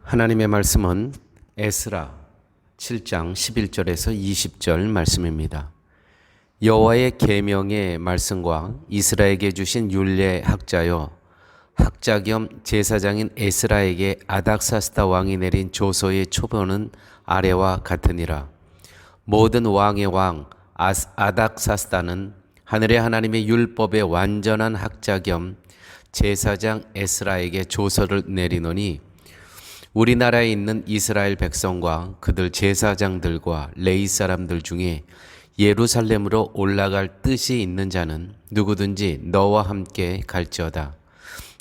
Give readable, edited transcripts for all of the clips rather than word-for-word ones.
하나님의 말씀은 에스라 7장 11절에서 20절 말씀입니다. 여호와의 계명의 말씀과 이스라엘에게 주신 율례 학자여 학자 겸 제사장인 에스라에게 아닥사스다 왕이 내린 조서의 초본은 아래와 같으니라. 모든 왕의 왕 아닥사스다는 하늘의 하나님의 율법의 완전한 학자 겸 제사장 에스라에게 조서를 내리노니 우리나라에 있는 이스라엘 백성과 그들 제사장들과 레위 사람들 중에 예루살렘으로 올라갈 뜻이 있는 자는 누구든지 너와 함께 갈지어다.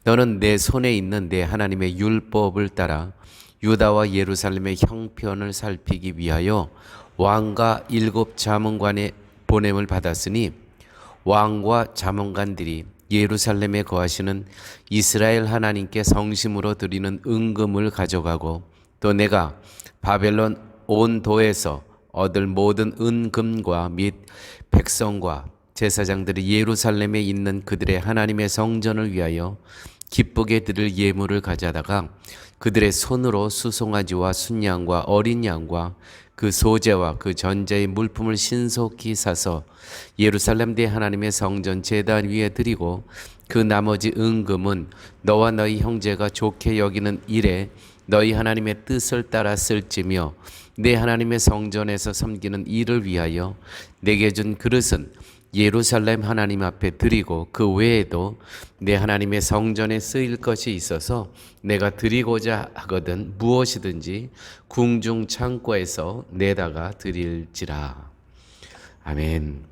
너는 내 손에 있는 내 하나님의 율법을 따라 유다와 예루살렘의 형편을 살피기 위하여 왕과 7 자문관의 보냄을 받았으니 왕과 자문관들이 예루살렘에 거하시는 이스라엘 하나님께 성심으로 드리는 은금을 가져가고 또 내가 바벨론 온 도에서 얻을 모든 은금과 및 백성과 제사장들이 예루살렘에 있는 그들의 하나님의 성전을 위하여 기쁘게 드릴 예물을 가져다가 그들의 손으로 수송아지와 순양과 어린 양과 그 소재와 그 전제의 물품을 신속히 사서 예루살렘 대 하나님의 성전 제단 위에 드리고 그 나머지 은금은 너와 너희 형제가 좋게 여기는 일에 너희 하나님의 뜻을 따라 쓸지며 내 하나님의 성전에서 섬기는 일을 위하여 내게 준 그릇은 예루살렘 하나님 앞에 드리고 그 외에도 내 하나님의 성전에 쓰일 것이 있어서 내가 드리고자 하거든 무엇이든지 궁중 창고에서 내다가 드릴지라. 아멘.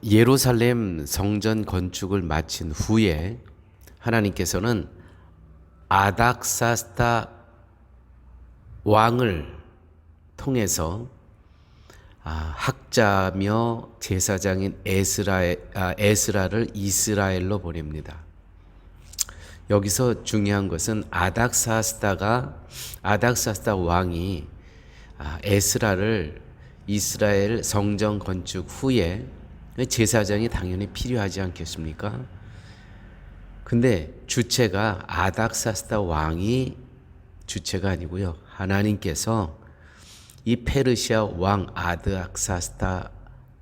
예루살렘 성전 건축을 마친 후에 하나님께서는 아닥사스다 왕을 통해서 학자며 제사장인 에스라를 이스라엘로 보냅니다. 여기서 중요한 것은 아닥사스다 왕이 에스라를 이스라엘 성전 건축 후에 제사장이 당연히 필요하지 않겠습니까? 근데 주체가 아닥사스다 왕이 주체가 아니고요. 하나님께서 이 페르시아 왕 아닥사스다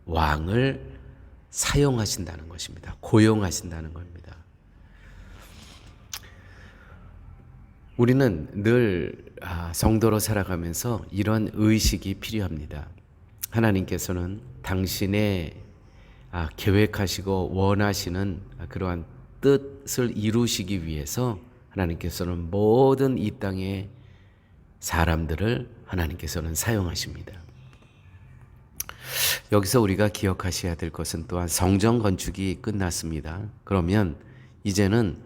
왕을 사용하신다는 것입니다. 고용하신다는 겁니다. 우리는 늘 성도로 살아가면서 이런 의식이 필요합니다. 하나님께서는 당신의 계획하시고 원하시는 그러한 뜻을 이루시기 위해서 하나님께서는 모든 이 땅의 사람들을 하나님께서는 사용하십니다. 여기서 우리가 기억하셔야 될 것은 또한 성전 건축이 끝났습니다. 그러면 이제는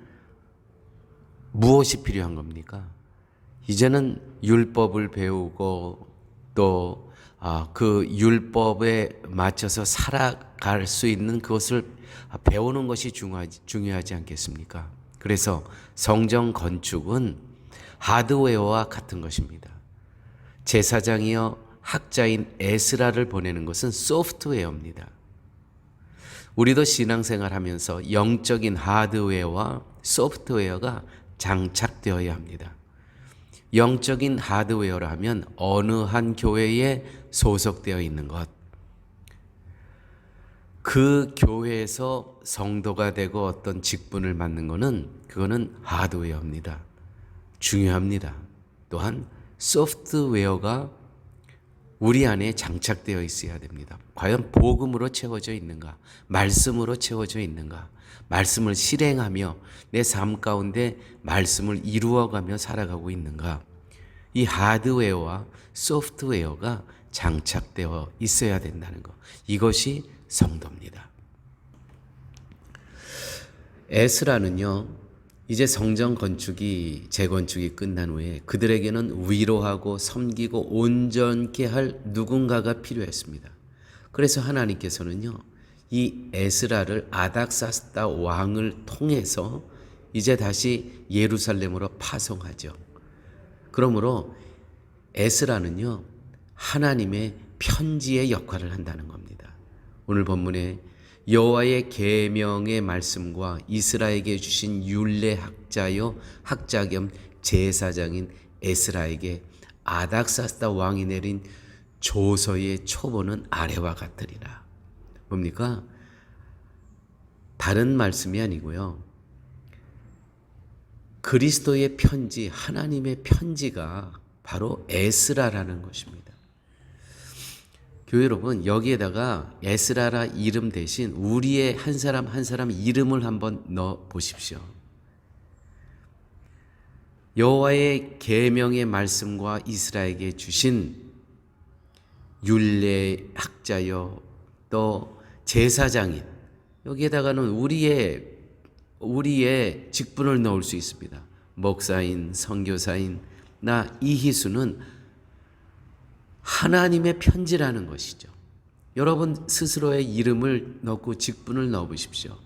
무엇이 필요한 겁니까? 이제는 율법을 배우고 또 그 율법에 맞춰서 살아갈 수 있는 그것을 배우는 것이 중요하지 않겠습니까? 그래서 성전 건축은 하드웨어와 같은 것입니다. 제사장이여 학자인 에스라를 보내는 것은 소프트웨어입니다. 우리도 신앙생활 하면서 영적인 하드웨어와 소프트웨어가 장착되어야 합니다. 영적인 하드웨어라 하면 어느 한 교회에 소속되어 있는 것, 그 교회에서 성도가 되고 어떤 직분을 맡는 것은 그거는 하드웨어입니다. 중요합니다. 또한 소프트웨어가 우리 안에 장착되어 있어야 됩니다. 과연 복음으로 채워져 있는가? 말씀으로 채워져 있는가? 말씀을 실행하며 내 삶 가운데 말씀을 이루어가며 살아가고 있는가? 이 하드웨어와 소프트웨어가 장착되어 있어야 된다는 것. 이것이 성도입니다. 에스라는요, 이제 성전 건축이 재건축이 끝난 후에 그들에게는 위로하고 섬기고 온전케 할 누군가가 필요했습니다. 그래서 하나님께서는요, 이 에스라를 아닥사스다 왕을 통해서 이제 다시 예루살렘으로 파송하죠. 그러므로 에스라는요, 하나님의 편지의 역할을 한다는 겁니다. 오늘 본문에 여호와의 계명의 말씀과 이스라엘에게 주신 율례 학자 겸 제사장인 에스라에게 아닥사스다 왕이 내린 조서의 초본은 아래와 같으리라. 뭡니까? 다른 말씀이 아니고요. 그리스도의 편지, 하나님의 편지가 바로 에스라라는 것입니다. 교회 여러분, 여기에다가 에스라라 이름 대신 우리의 한 사람 한 사람 이름을 한번 넣어 보십시오. 여호와의 계명의 말씀과 이스라엘에게 주신 율례 학자여 또 제사장인, 여기에다가는 우리의 직분을 넣을 수 있습니다. 목사인, 선교사인, 나 이희수는 하나님의 편지라는 것이죠. 여러분 스스로의 이름을 넣고 직분을 넣어 보십시오.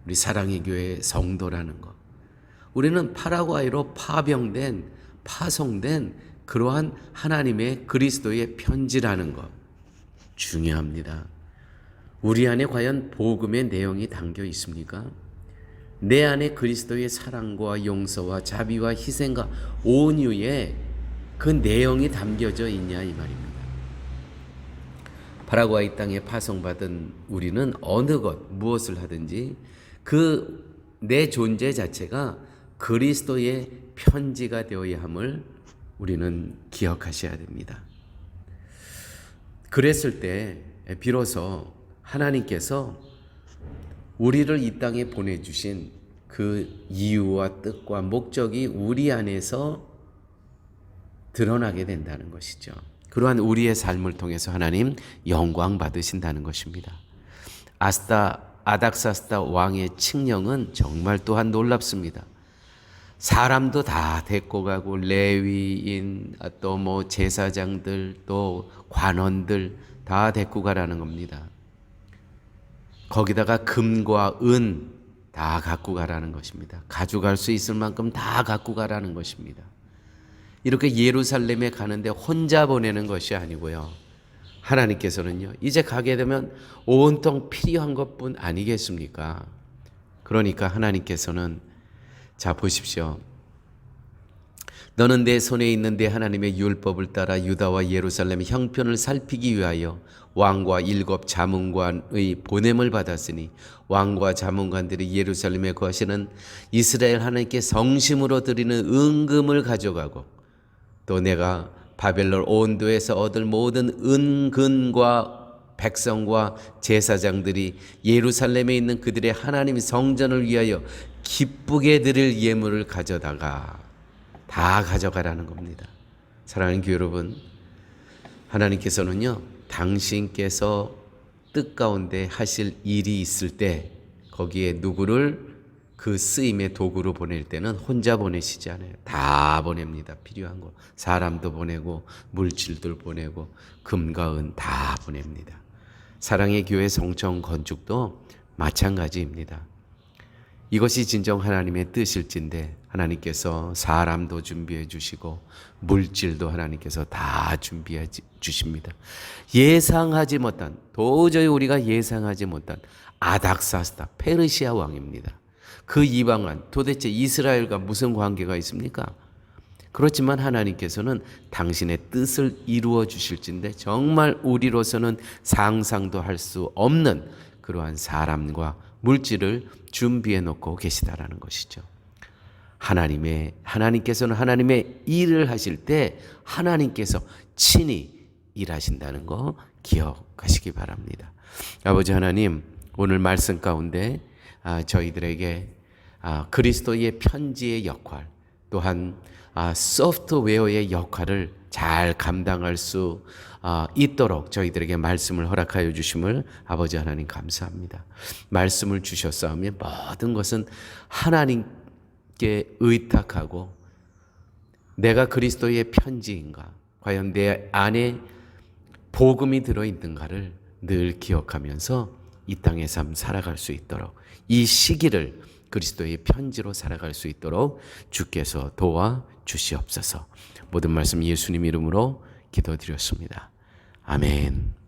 우리 사랑의 교회 성도라는 것. 우리는 파라과이로 파송된 그러한 하나님의 그리스도의 편지라는 것. 중요합니다. 우리 안에 과연 복음의 내용이 담겨 있습니까? 내 안에 그리스도의 사랑과 용서와 자비와 희생과 온유의 그 내용이 담겨져 있냐 이 말입니다. 파라과이 땅에 파송받은 우리는 어느 것 무엇을 하든지 그 내 존재 자체가 그리스도의 편지가 되어야 함을 우리는 기억하셔야 됩니다. 그랬을 때 비로소 하나님께서 우리를 이 땅에 보내주신 그 이유와 뜻과 목적이 우리 안에서 드러나게 된다는 것이죠. 그러한 우리의 삶을 통해서 하나님 영광 받으신다는 것입니다. 아닥사스다 왕의 칙령은 정말 또한 놀랍습니다. 사람도 다 데리고 가고 레위인 또 제사장들 또 관원들 다 데리고 가라는 겁니다. 거기다가 금과 은 다 갖고 가라는 것입니다. 가져갈 수 있을 만큼 다 갖고 가라는 것입니다. 이렇게 예루살렘에 가는데 혼자 보내는 것이 아니고요. 하나님께서는요, 이제 가게 되면 온통 필요한 것뿐 아니겠습니까? 그러니까 하나님께서는 자 보십시오. 너는 내 손에 있는 내 하나님의 율법을 따라 유다와 예루살렘의 형편을 살피기 위하여 왕과 7 자문관의 보냄을 받았으니 왕과 자문관들이 예루살렘에 거하시는 이스라엘 하나님께 성심으로 드리는 은금을 가져가고 또 내가 바벨론 온도에서 얻을 모든 은근과 백성과 제사장들이 예루살렘에 있는 그들의 하나님 성전을 위하여 기쁘게 드릴 예물을 가져다가 다 가져가라는 겁니다. 사랑하는 교회 여러분, 하나님께서는요, 당신께서 뜻 가운데 하실 일이 있을 때 거기에 누구를 그 쓰임의 도구로 보낼 때는 혼자 보내시지 않아요. 다 보냅니다. 필요한 거. 사람도 보내고 물질들 보내고 금과 은 다 보냅니다. 사랑의 교회 성청 건축도 마찬가지입니다. 이것이 진정 하나님의 뜻일진데 하나님께서 사람도 준비해 주시고 물질도 하나님께서 다 준비해 주십니다. 예상하지 못한, 도저히 우리가 예상하지 못한 아닥사스다 페르시아 왕입니다. 그 이방은 도대체 이스라엘과 무슨 관계가 있습니까? 그렇지만 하나님께서는 당신의 뜻을 이루어 주실진데 정말 우리로서는 상상도 할 수 없는 그러한 사람과 물질을 준비해 놓고 계시다라는 것이죠. 하나님께서는 하나님의 일을 하실 때 하나님께서 친히 일하신다는 거 기억하시기 바랍니다. 아버지 하나님, 오늘 말씀 가운데 저희들에게 그리스도의 편지의 역할, 또한 소프트웨어의 역할을 잘 감당할 수 있도록 저희들에게 말씀을 허락하여 주심을 아버지 하나님 감사합니다. 말씀을 주셨사오며 모든 것은 하나님께 의탁하고 내가 그리스도의 편지인가, 과연 내 안에 복음이 들어있는가를 늘 기억하면서 이 땅의 삶 살아갈 수 있도록, 이 시기를 그리스도의 편지로 살아갈 수 있도록 주께서 도와 주시옵소서. 모든 말씀 예수님 이름으로 기도드렸습니다. 아멘.